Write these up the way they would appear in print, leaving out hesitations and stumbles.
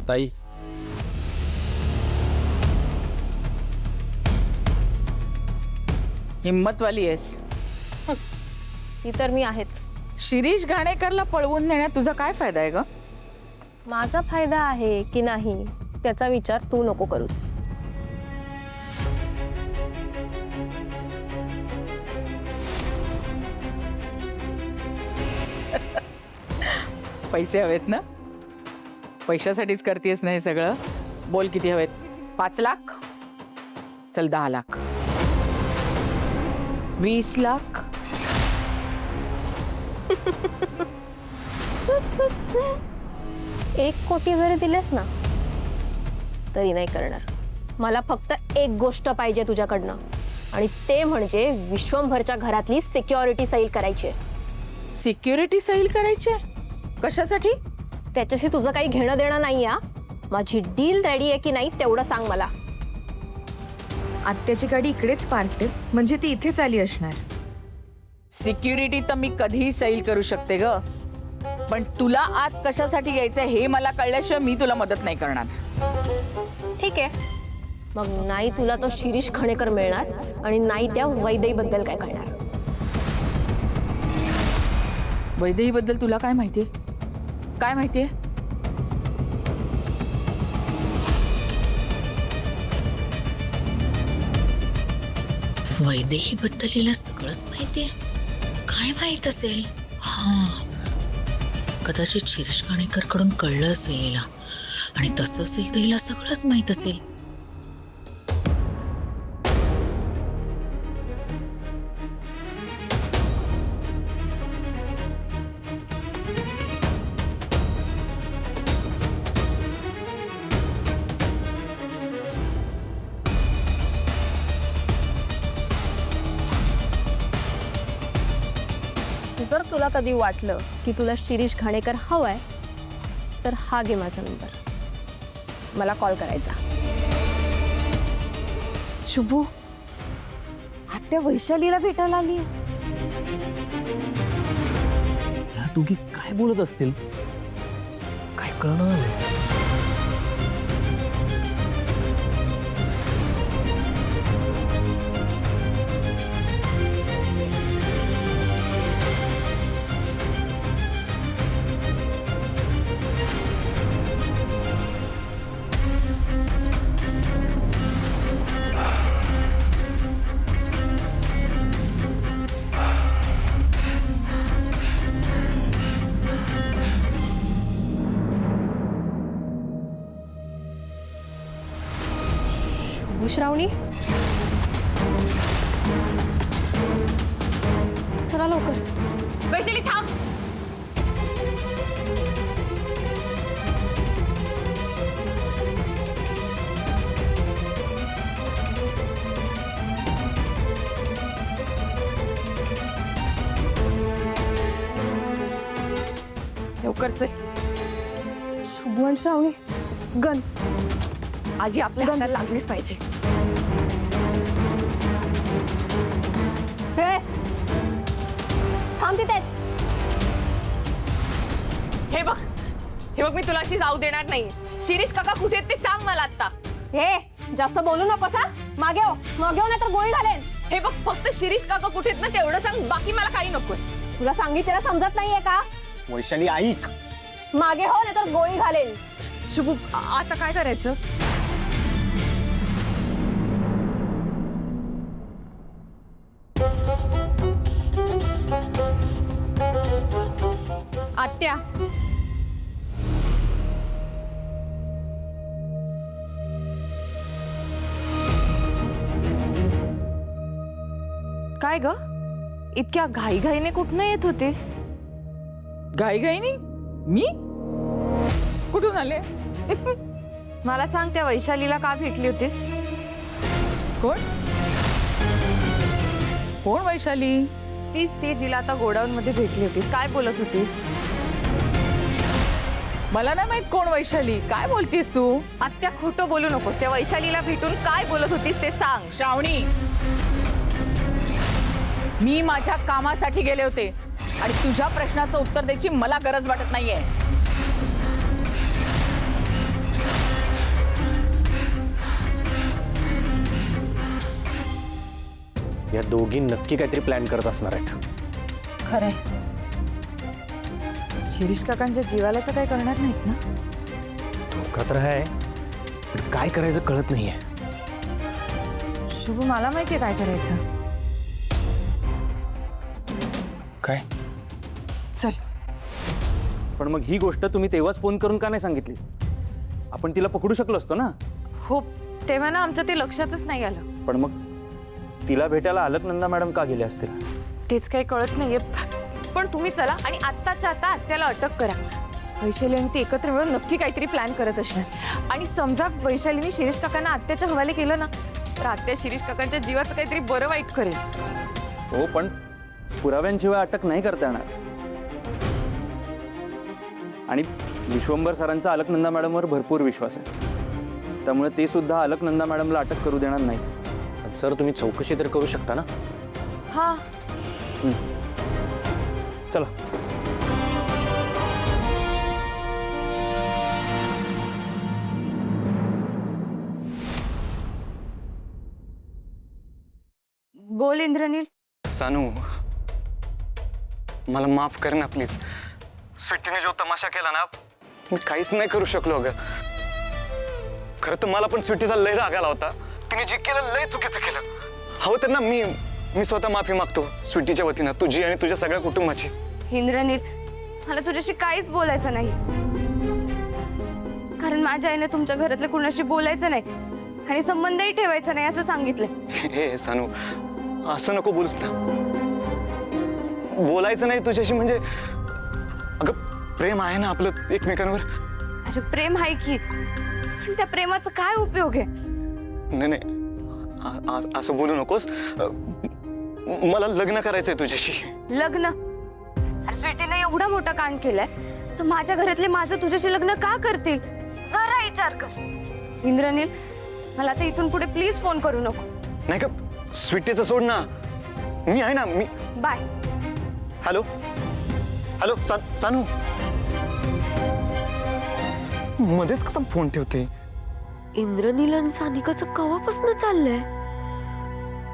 ताई, हिम्मतवाली आहेस. ती तर मी आहेच. शिरीष घाणेकरला पळवून नेण्यात तुझा काय फायदा आहे ग? माझा फायदा आहे की नाही त्याचा विचार तू नको करूस. पैसे हवेत ना? पैशासाठीच करतेस ना हे सगळं? बोल किती हवेत? 5 लाख? चल 10 लाख, 20 लाख. 1 कोटी जरी दिलेस ना तरी नाही करणार. मला फक्त एक गोष्ट पाहिजे तुझ्याकडनं आणि ते म्हणजे विश्वंभरच्या घरातली सिक्युरिटी सैल करायची. सिक्युरिटी सैल करायचे? कशासाठी? त्याच्याशी तुझं काही घेणं देणं नाही. माझी डील रेडी आहे की नाही तेवढं सांग मला. आत्याची गाडी इकडेच पार्क आहे, म्हणजे ती इथेच आली असणार. सिक्युरिटी तर मी कधीही सैल करू शकते ग, पण तुला आत कशासाठी घ्यायचंय हे मला कळल्याशिवाय मी तुला मदत नाही करणार. ठीक आहे, मग नाही तुला तो शिरीष घाणेकर मिळणार आणि नाही त्या वैदेहीबद्दल काय कळणार. वैदेहीबद्दल तुला काय माहितीये? काय माहितीये? वैदेहीबद्दल हिला सगळंच माहितीये. काय माहित असेल? हा, कदाचित शिरीष घाणेकर कडून कळलं असेल हिला, आणि तसं असेल तर हिला सगळंच माहित असेल. जर तुला कधी वाटलं की तुला शिरीष घाणेकर हवाय तर हा घे माझा नंबर, मला कॉल करायचा. शुभू, आत्या वैशालीला भेटायला आली. ह्या दोघी काय बोलत असतील? काय कळणार नाही. श्रावणी, चला लवकर. वैशाली थांब. लवकर चल. शुभवन, श्रावणी, गण आजी आपल्या हाताला लागलीच पाहिजे. थांब तिथेच. हे बघ, मी तुला अशी जाऊ देणार नाही. शिरीष काका कुठे आहेत ते सांग मला आता. हे जास्त बोलू नकोस. मागे हो नाही तर गोळी घालेन. हे बघ, फक्त शिरीष काका कुठे आहेत ना तेवढं सांग, बाकी मला काही नकोय. तुला सांगितलेलं समजत नाहीये का? वैशाली ऐक. मागे हो नाही तर गोळी घालेन. शुभू, आता काय करायचं? आत्या, काय ग, इतक्या घाईघाईने कुठनं येत होतीस? घाईघाईनी? मी कुठून आले? मला सांग, त्या वैशालीला का भेटली होतीस? कोण? कोण वैशाली? तीच ती जिला आता गोडाऊन मध्ये भेटली होतीस. काय बोलत होतीस? मला नाही माहित कोण वैशाली. काय बोलतीस तू? आत्या, खोटं बोलू नकोस. त्या वैशालीला भेटून काय बोलत होतीस ते सांग. श्रावणी, मी माझ्या कामासाठी गेले होते आणि तुझ्या प्रश्नाचं उत्तर द्यायची मला गरज वाटत नाहीये. दोघी नक्की काहीतरी प्लॅन करत असणार आहेत. खरंय, शिरीष काकांच्या जीवाला तर काय करणार नाहीत ना. धोका तर आहे, पण काय करायचं कळत नाहीये. शुभ, मला माहितीये काय करायचं. काय? चल. पण मग ही गोष्ट तुम्ही तेव्हाच फोन करून का नाही सांगितली? आपण तिला पकडू शकलो असतो ना. हो, तेव्हा ना आमच्या ते लक्षातच नाही आलं. पण मग तिला भेटायला अलकनंदा मॅडम का गेले असतील? तेच काही कळत नाहीये. पण तुम्ही चला आणि आत्ताच्या आता आत्याला अटक करा. वैशाली आणि ते एकत्र मिळून नक्की काहीतरी प्लॅन करत असणार. आणि समजा वैशालीने शिरीष काकांना आत्याच्या हवाले केलं ना, तर आत्या शिरीष काकांच्या जीवाचं काहीतरी बरं वाईट करेल. हो, पण पुराव्यांशिवाय अटक नाही करता येणार. आणि विश्वंभर सरांचा अलकनंदा मॅडमवर भरपूर विश्वास आहे, त्यामुळे ते सुद्धा अलकनंदा मॅडमला अटक करू देणार नाहीत. सर, तुम्ही चौकशी तर करू शकता ना. हा, चला. बोल इंद्रनील. सानू, मला माफ कर ना प्लीज. स्वीटीने जो तमाशा केला ना, मी काहीच नाही करू शकलो. अगं, खरं तर मला पण स्वीटीचा लय राग आला होता. तिने जे केलं लय चुकीचं केलं. हवं तर ना मी स्वतः माफी मागतो स्वीटीच्या वतीनं, तुझी आणि तुझ्या सगळ्या कुटुंबाची. इंद्रनील, मला तुझ्याशी काहीच बोलायचं नाही, कारण माझ्या आईने तुमच्या घरातल्या कुणाशी बोलायचं नाही आणि संबंधही ठेवायचा नाही असं सांगितलंय. हे सानू, असं नको बोलूस ना. बोलायचं नाही तुझ्याशी म्हणजे, अगं प्रेम आहे ना आपलं एकमेकांवर. अरे प्रेम आहे की, पण त्या प्रेमाचा काय उपयोग आहे? नाही, असं बोलू नकोस. मला लग्न करायचंय तुझ्याशी. लग्न? अरे स्वीटीने एवढा मोठा कांड केलाय, तर माझ्या घरातले माझं तुझ्याशी लग्न का करतील? जरा विचार कर. इंद्रनील, मला आता इथून पुढे प्लीज फोन करू नको. नाही का, स्वीटीचं सोड ना. मी आहे ना. मी बाय. हॅलो हॅलो सानू, मध्येच कसा फोन ठेवते? इंद्रनील आणि सानिकाचं कवापासून चाललंय?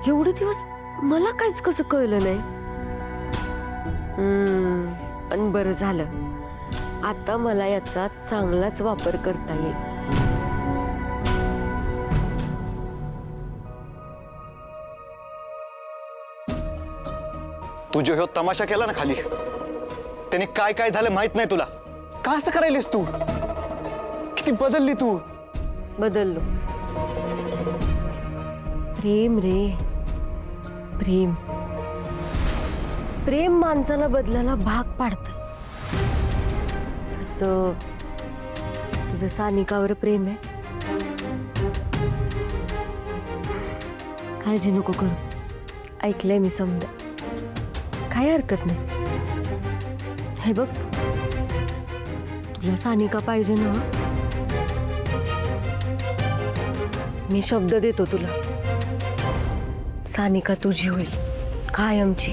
एवढे दिवस मला काहीच कसं कळलं नाही. पण बरं झालं, आता मला याचा चांगलाच वापर करता येईल. तू जो ह्यो तमाशा केला ना खाली, त्याने काय काय झालं माहित नाही तुला. का असं करायलीस तू? किती बदलली तू. बदललो. प्रेम रे, प्रेम. प्रेम माणसाला बदलायला भाग पाडतं. जसं तुझं सानिकावर प्रेम आहे. काळजी नको करू, ऐकलंय मी समजा. काही हरकत नाही. हे बघ, तुला सानिका पाहिजे ना? मी शब्द देतो तुला, सानिका तुझी होईल कायमची.